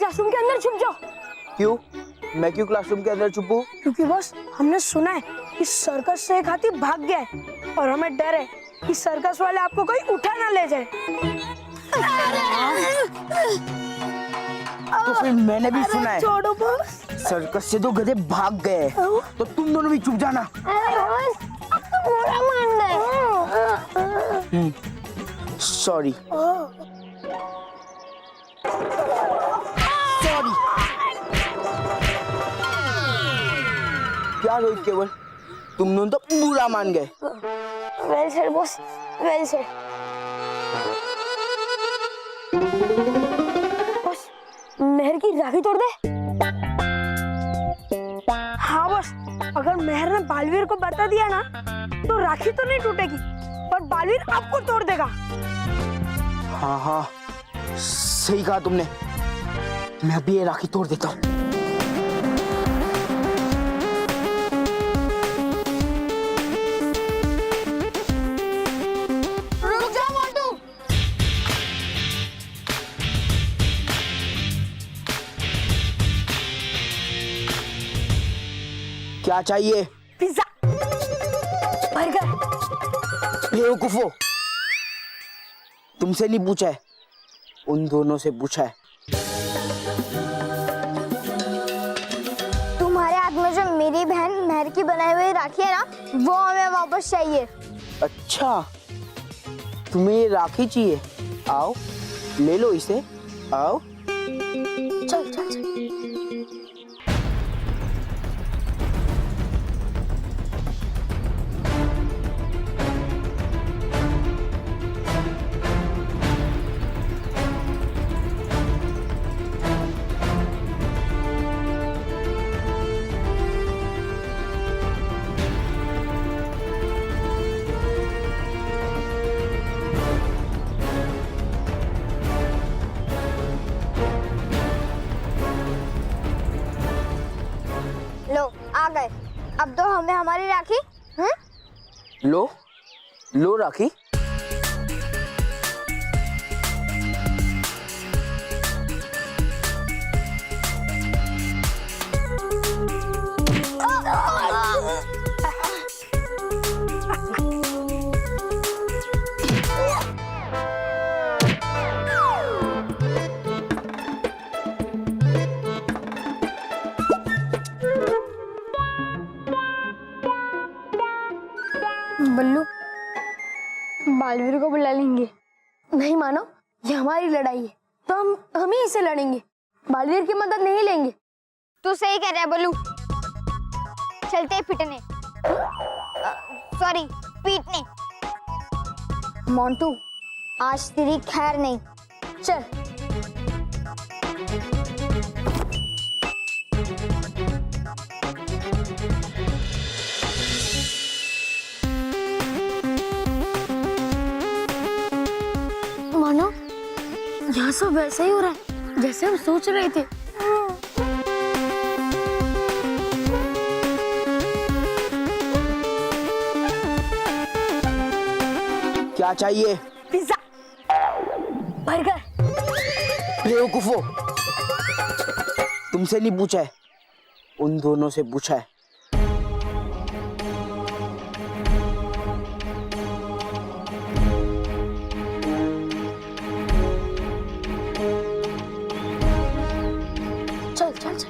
Classroom के अंदर छुप जाओ। क्यों? मैं क्यों क्लासरूम के अंदर छुपूं? क्योंकि बॉस हमने सुना है कि सर्कस से एक हाथी भाग गया है और हमें डर है कि सर्कस वाले आपको कोई उठा ना ले जाए। तो फिर मैंने भी सुना है छोड़ो बॉस। सर्कस से दो गधे भाग गए, तो तुम दोनों भी चुप जाना। अब तो बुरा मान गए। Sorry sorry. क्या रोहित केवल, तुम दोनों तो बुरा मान गए। Well said boss, well said. Boss Mehar की राखी तोड़ दे। हाँ बॉस, अगर मेहर ने बालवीर को बता दिया ना तो राखी तो नहीं टूटेगी पर बालवीर आपको तोड़ देगा। हाँ हाँ सही कहा तुमने, मैं अभी ये राखी तोड़ देता हूँ। रुक जा मोंटू। क्या चाहिए? Pizza, burger. बेवकूफो, तुमसे नहीं पूछा है, उन दोनों से पूछा है। तुम्हारे हाथ में जो मेरी बहन मेहर की बनाई हुई राखी है ना, वो हमें वापस चाहिए। अच्छा तुम्हें ये राखी चाहिए? आओ ले लो इसे, आओ। चल चल चल। लो आ गए, अब दो हमें हमारी राखी। लो लो राखी। बल्लू, बालवीर को बुला लेंगे। नहीं मानो, ये हमारी लड़ाई है तो हम ही इसे लड़ेंगे, बालवीर की मदद नहीं लेंगे। तू सही कह रहा है बल्लू, चलते पिटने, सॉरी पीटने। मोंटू आज तेरी खैर नहीं। चल। मानो यहाँ सब वैसे ही हो रहा है जैसे हम सोच रहे थे। क्या चाहिए? Pizza, burger. बेवकूफो, तुमसे नहीं पूछा है, उन दोनों से पूछा है। चल चल चल।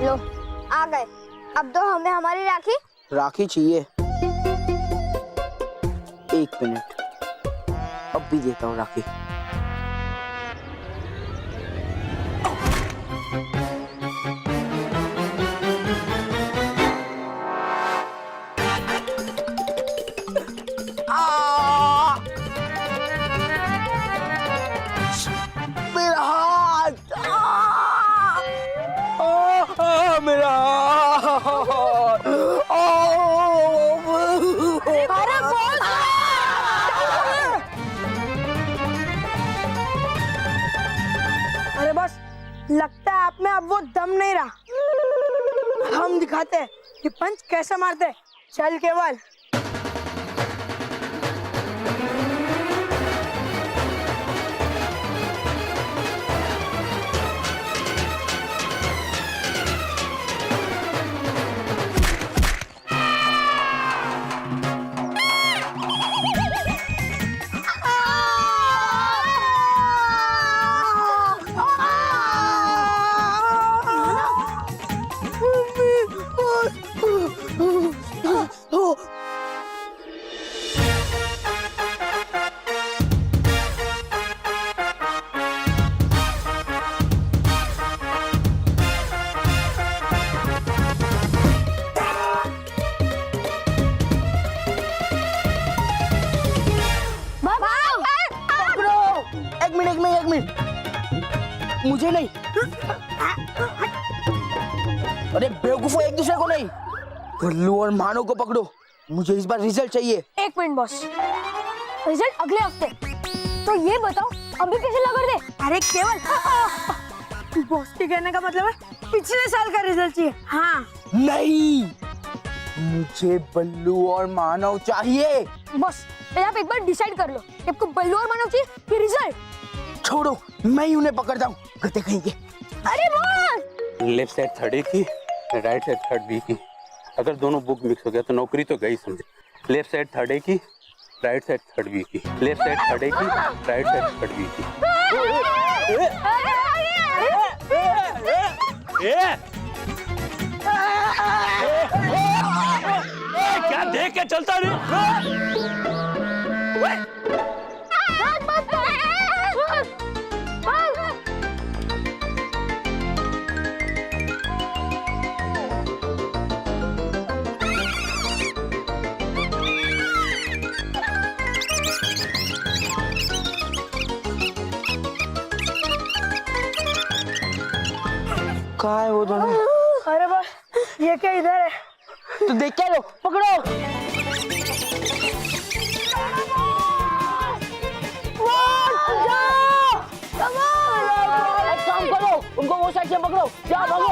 लो आ गए, अब दो हमें हमारी राखी। राखी चाहिए? एक मिनट, अब भी देता हूँ राखी। मेरा हाथ, मेरा हाथ। अरे बोल लगता है आप में अब वो दम नहीं रहा। हम दिखाते हैं कि पंच कैसे मारते हैं। चल केवल। एक मिनट, मुझे नहीं। अरे बेवकूफो, एक दूसरे को नहीं, बल्लू और मानव को पकड़ो। मुझे इस बार रिजल्ट चाहिए। 1 मिनट बॉस, रिजल्ट अगले हफ्ते। तो ये बताओ अभी कैसे लगा दे? अरे केवल, बॉस के कहने का मतलब है पिछले साल का रिजल्ट चाहिए। हाँ नहीं, मुझे बल्लू और मानव चाहिए। बॉस पहले आप एक बार डिसाइड कर लो कि आपको बल्लू और मानव चाहिए कि रिजल्ट। छोड़ो, मैं ही उन्हें पकड़ता हूँ, गधे कहेंगे। अरे boss, left side third A की, राइट साइड थर्ड बी की। अगर दोनों बुक मिक्स हो गया तो नौकरी तो गई समझे। लेफ्ट साइड थर्ड ए की, राइट साइड थर्ड बी की। लेफ्ट साइड थर्ड ए की, राइट साइड थर्ड बी की। क्या देख के चलता कहाँ है वो दोनों? अरे बॉस, ये क्या इधर है? तो देख क्या लो, पकड़ो। एक काम करो, उनको वो साइड से पकड़ो, जाओ भागो।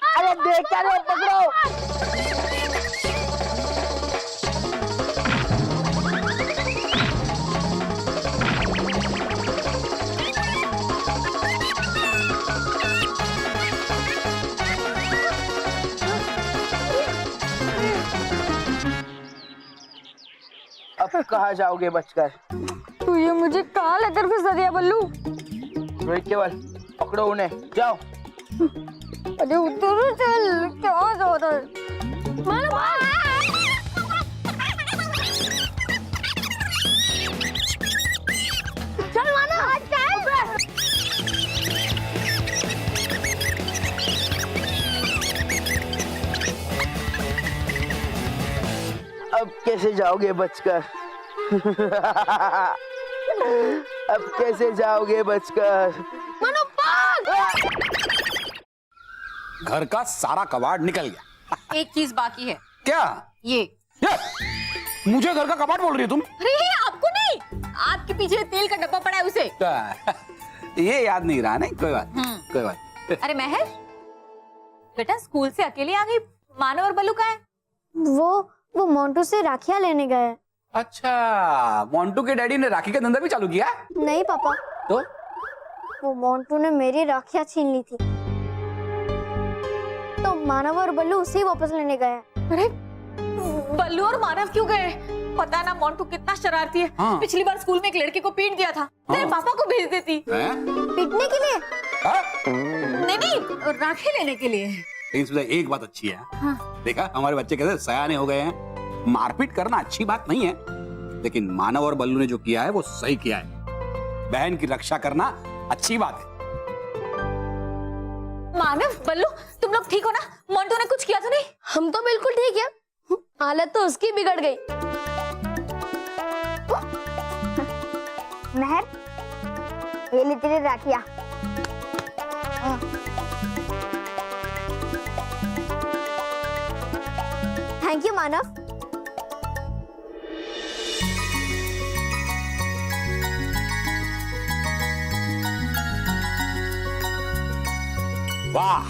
अरे देख क्या लो, पकड़ो। अब कहाँ जाओगे बचकर? तू ये मुझे कहाँ लेकर फंसा दिया बल्लू? रोहित केवल, पकड़ो उन्हें, जाओ। अरे उधर चल, क्या हो रहा है? मानो चल मानो, चल। अब कैसे जाओगे बचकर? अब कैसे जाओगे बचकर? मानो भाग! घर का सारा कबाड़ निकल गया। एक चीज बाकी है। क्या? ये मुझे घर का कबाड़ बोल रही है तुम? अरे आपको नहीं, आपके पीछे तेल का डब्बा पड़ा है उसे। ये याद नहीं रहा। नहीं कोई बात, कोई बात। अरे महर, बेटा स्कूल से अकेले आ गई, मानव और बल्लू कहाँ है? वो मोंटू से राखियां लेने गए। अच्छा, मोंटू के डैडी ने राखी का धंधा भी चालू किया? नहीं पापा, तो वो मोंटू ने मेरी राखियां छीन ली थी, तो मानव और बल्लू उसे वापस लेने गए। अरे बल्लू और मानव क्यों गए? पता ना मोंटू कितना शरारती है। हाँ। पिछली बार स्कूल में एक लड़के को पीट दिया था। तेरे पापा को भेज देती। पीटने के लिए? नहीं, राखी लेने के लिए। लेकिन एक बात अच्छी है। हाँ। देखा हमारे बच्चे कैसे सयाने हो गए हैं। मारपीट करना अच्छी बात नहीं है, लेकिन मानव और बल्लू ने जो किया है वो सही किया है। बहन की रक्षा करना अच्छी बात है। मानव, बल्लू, तुम लोग ठीक हो ना? मोंटू ने कुछ किया तो नहीं? हम तो बिल्कुल ठीक है, हालत तो उसकी बिगड़ गई। महर, ये ले तेरी राखियां। मानव। वाह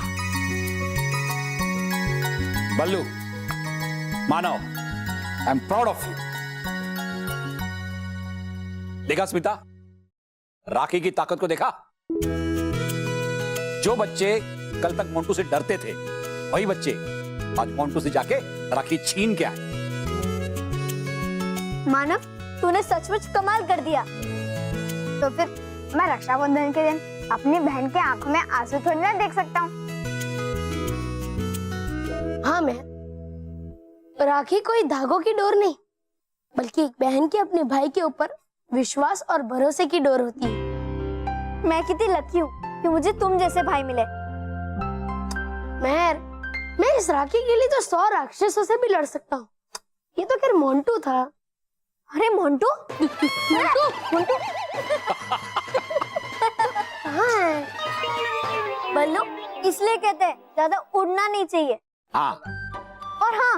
Ballu, Manav, I am proud of you. देखा स्मिता, राखी की ताकत को देखा। जो बच्चे कल तक मोंटू से डरते थे, वही बच्चे आज मोंटू से जाके राखी छीन के आए। मानव, तूने सचमुच कमाल कर दिया। तो फिर मैं रक्षाबंधन के दिन अपनी बहन के आंखों में आंसू थोड़ी ना देख सकता हूँ। हाँ, मैं राखी कोई धागों की डोर नहीं, बल्कि एक बहन के अपने भाई के ऊपर विश्वास और भरोसे की डोर होती है। मैं कितनी लकी हूँ कि मुझे तुम जैसे भाई मिले। मैं इस राखी के लिए तो 100 राक्षसों से भी लड़ सकता हूँ। ये तो खैर मोंटू था। अरे मोंटू, मोंटू कहाँ है? बल्लू, इसलिए कहते हैं ज्यादा उड़ना नहीं चाहिए। हाँ, और हाँ,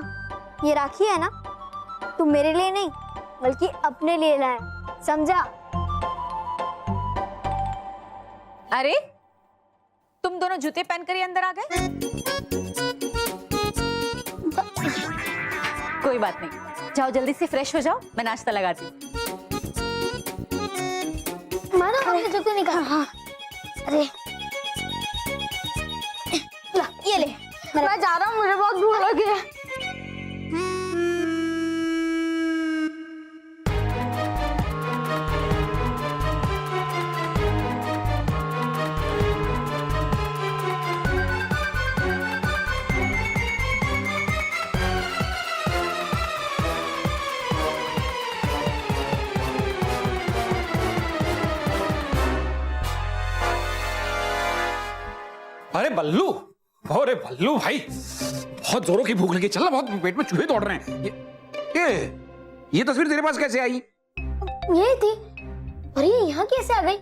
ये राखी है ना, तू मेरे लिए नहीं बल्कि अपने लिए लाया, समझा? अरे तुम दोनों जूते पहनकर ही अंदर आ गए। कोई बात नहीं, जाओ जल्दी से फ्रेश हो जाओ, मैं नाश्ता लगाती हूँ। मानो हमने जूते नहीं कहा। हाँ। अरे ला, ये ले। मैं जा रहा हूँ, मुझे बहुत भूख लगी है। अरे बल्लू, अरे बल्लू भाई, बहुत जोरों की भूख लगी, चल ना, बहुत पेट में चूहे दौड़ रहे हैं। ये तस्वीर तेरे पास कैसे आई? ये थी, और ये यहाँ कैसे आ गई?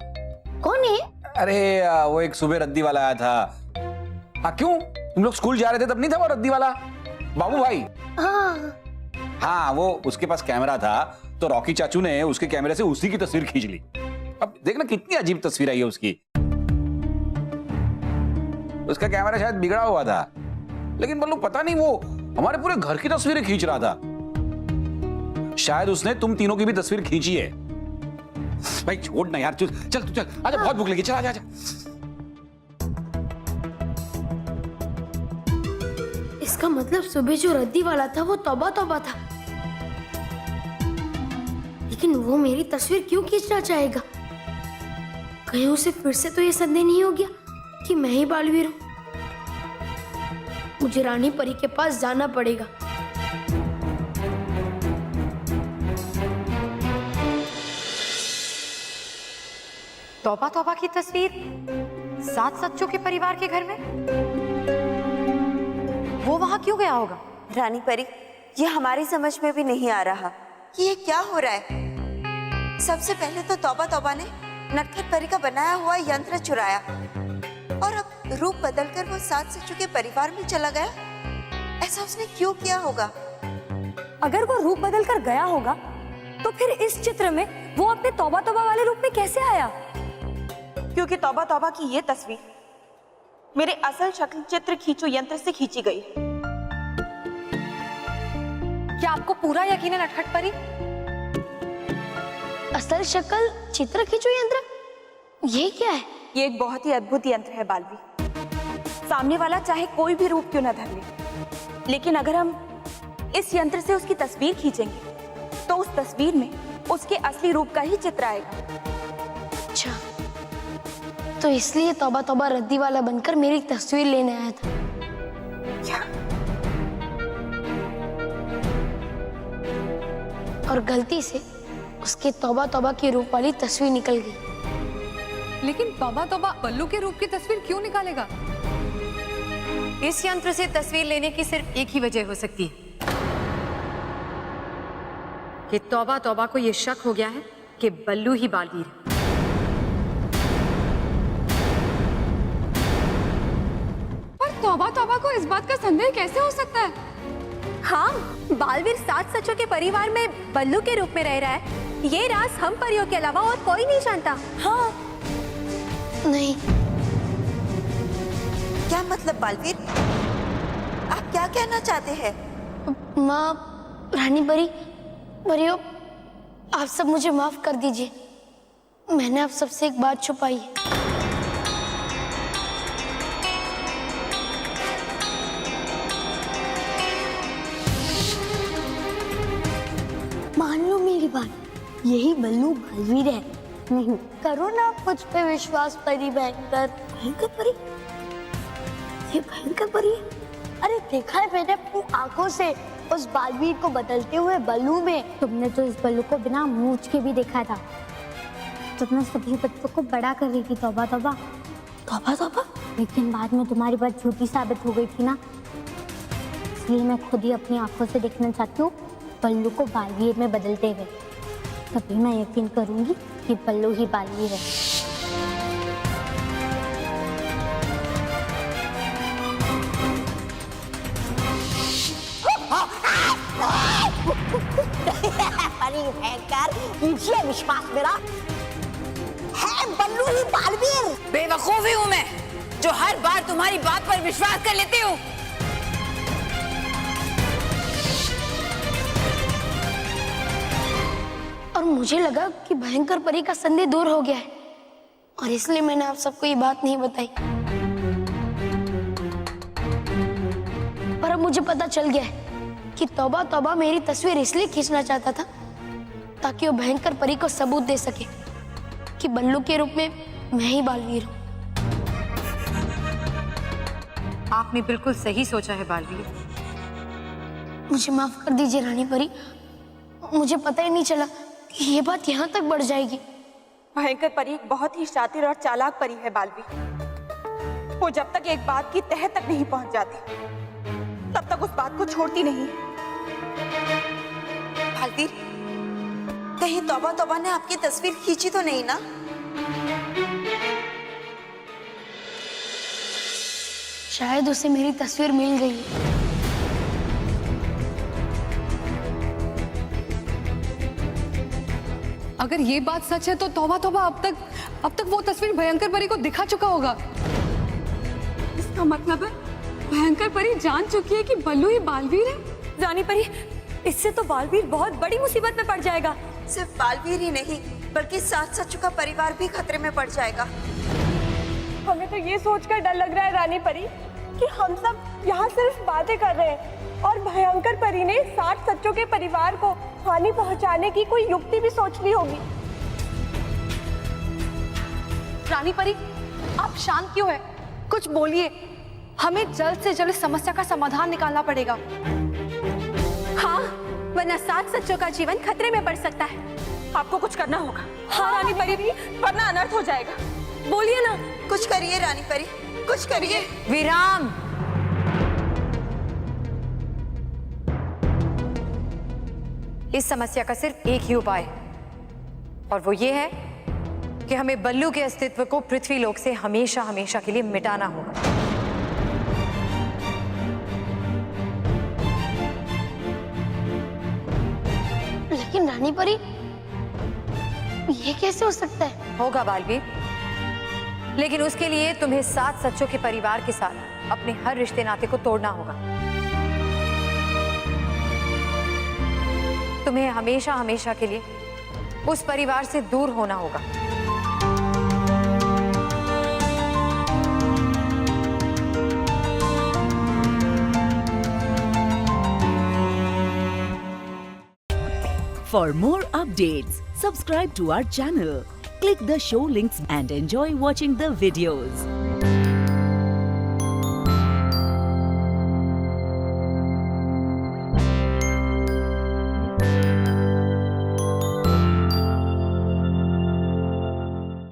कौन है? अरे वो एक सुबह रद्दी वाला आया था। हाँ, क्यों तुम लोग स्कूल जा रहे थे तब नहीं था वो रद्दी वाला बाबू भाई? हाँ हाँ, वो उसके पास कैमरा था, तो रॉकी चाचू ने उसके कैमरे से उसी की तस्वीर खींच ली। अब देखना कितनी अजीब तस्वीर आई है उसकी। उसका कैमरा शायद बिगड़ा हुआ था, लेकिन बल्लू पता नहीं वो हमारे पूरे घर की तस्वीरें खींच रहा था। शायद उसने तुम तीनों की भी तस्वीर खींची है। भाई छोड़ ना यार, चल चल तू चल, आजा, बहुत भूख लगी, चल आजा आजा। इसका मतलब सुबह जो रद्दी वाला था वो तौबा तौबा था, लेकिन वो मेरी तस्वीर क्यों खींचना चाहेगा? कहीं उसे फिर से तो ये संदेह नहीं हो गया कि मैं ही बालवीर हूं? मुझे रानी परी के पास जाना पड़ेगा। तौबा तौबा की तस्वीर 7 सच्चों के परिवार के घर में, वो वहां क्यों गया होगा? रानी परी, ये हमारी समझ में भी नहीं आ रहा कि ये क्या हो रहा है। सबसे पहले तो तौबा तौबा ने नटखट परी का बनाया हुआ यंत्र चुराया, और अब रूप बदलकर वो 7 सच्चों के परिवार में चला गया। ऐसा उसने क्यों किया होगा? अगर वो रूप बदल कर गया होगा, तो फिर इस चित्र में वो अपने तौबा तौबा वाले रूप में कैसे आया? क्योंकि तौबा तौबा की ये तस्वीर मेरे असल शक्ल चित्र खींचो यंत्र से खींची गई। क्या आपको पूरा यकीन है नटखट परी? असल शक्ल चित्र खींचो यंत्र, ये क्या है? ये एक बहुत ही अद्भुत यंत्र है बालवी। सामने वाला चाहे कोई भी रूप क्यों न धर ले, लेकिन अगर हम इस यंत्र से उसकी तस्वीर खींचेंगे, तो उस तस्वीर में उसके असली रूप का ही चित्र आएगा। अच्छा, तो इसलिए तौबा तौबा रद्दी वाला बनकर मेरी तस्वीर लेने आया था। और गलती से उसके तौबा तौबा की रूप वाली तस्वीर निकल गई। लेकिन तौबा तौबा बल्लू के रूप की तस्वीर क्यों निकालेगा? इस यंत्र से तस्वीर लेने की सिर्फ एक ही वजह हो सकती है कि तौबा तौबा को यह शक हो गया है कि बल्लू ही बालवीर है। पर तौबा तौबा को इस बात का संदेह कैसे हो सकता है? हाँ, बालवीर 7 सचों के परिवार में बल्लू के रूप में रह रहा है। ये राज हम परियों के अलावा और कोई नहीं जानता। हाँ। नहीं। क्या मतलब बालवीर? आप क्या कहना चाहते हैं? माँ, रानी परियों, आप सब मुझे माफ कर दीजिए। मैंने आप सबसे एक बात छुपाई है। मान लो मेरी बात, यही बल्लू बालवीर है। नहीं, करो ना मुझ पे विश्वास परी भयंकर। भयंकर परी? ये भयंकर परी है? अरे देखा है मैंने अपनी आंखों से उस बालवीर को बदलते हुए बल्लू में। तुमने तो इस बल्लू को बिना मूंछ के भी देखा था। तुमने सभी बच्चों को बड़ा कर रही थी। तौबा तौबा। तौबा तौबा। लेकिन बाद में तुम्हारी बात झूठी साबित हो गई थी ना, इसलिए मैं खुद ही अपनी आंखों से देखना चाहती हूँ बल्लू को बालवीर में बदलते हुए। तभी मैं यकीन करूंगी कि बल्लू ही बालवीर है। परी भयंकर, कीजिए विश्वास मेरा, है बल्लू ही बालवीर। बेवकूफी हूँ मैं जो हर बार तुम्हारी बात पर विश्वास कर लेती हूँ। और मुझे लगा कि भयंकर परी का संदेह दूर हो गया है और इसलिए मैंने आप सबको ये बात नहीं बताई। पर अब मुझे पता चल गया है कि तौबा तौबा मेरी तस्वीर इसलिए खींचना चाहता था ताकि वो भयंकर परी को सबूत दे सके कि बल्लू के रूप में मैं ही बालवीर हूँ। आपने बिल्कुल सही सोचा है बालवीर। मुझे माफ कर दीजिए रानी परी, मुझे पता ही नहीं चला कि ये बात यहाँ तक बढ़ जाएगी। भयंकर परी एक बहुत ही शातिर और चालाक परी है बालवीर। वो जब तक एक बात की तह तक नहीं पहुंच जाती तब तक उस बात को छोड़ती नहीं। बालवीर, कहीं तौबा तौबा ने आपकी तस्वीर खींची तो नहीं ना? शायद उसे मेरी तस्वीर मिल गई है। अगर ये बात सच है तो तौबा तौबा अब तक वो तस्वीर भयंकर परी को दिखा चुका होगा। इसका मतलब है भयंकर परी जान चुकी है कि बल्लू ही बालवीर है। रानी परी, इससे तो बालवीर बहुत बड़ी मुसीबत में पड़ जाएगा। सिर्फ बालवीर ही नहीं बल्कि 7 सचों का परिवार भी खतरे में पड़ जाएगा। हमें तो ये सोचकर डर लग रहा है रानी परी कि हम सब यहाँ सिर्फ बातें कर रहे हैं और भयंकर परी ने 7 सचों के परिवार को हानि पहुंचाने की कोई युक्ति भी सोच ली होगी। रानी परी, आप शांत क्यों हैं? कुछ बोलिए, हमें जल्द से जल्द समस्या का समाधान निकालना पड़ेगा। हाँ, वरना 7 सचों का जीवन खतरे में पड़ सकता है। आपको कुछ करना होगा। हाँ रानी परी, वरना अनर्थ हो जाएगा। बोलिए ना। कुछ करिए रानी परी, कुछ करिए। विराम। इस समस्या का सिर्फ एक ही उपाय है और वो ये है कि हमें बल्लू के अस्तित्व को पृथ्वी लोक से हमेशा हमेशा के लिए मिटाना होगा। लेकिन रानी परी, ये कैसे हो सकता है? होगा बालवीर, लेकिन उसके लिए तुम्हें 7 सचों के परिवार के साथ अपने हर रिश्ते नाते को तोड़ना होगा। तुम्हें हमेशा हमेशा के लिए उस परिवार से दूर होना होगा। For more updates, subscribe to our channel, click the show links and enjoy watching the videos.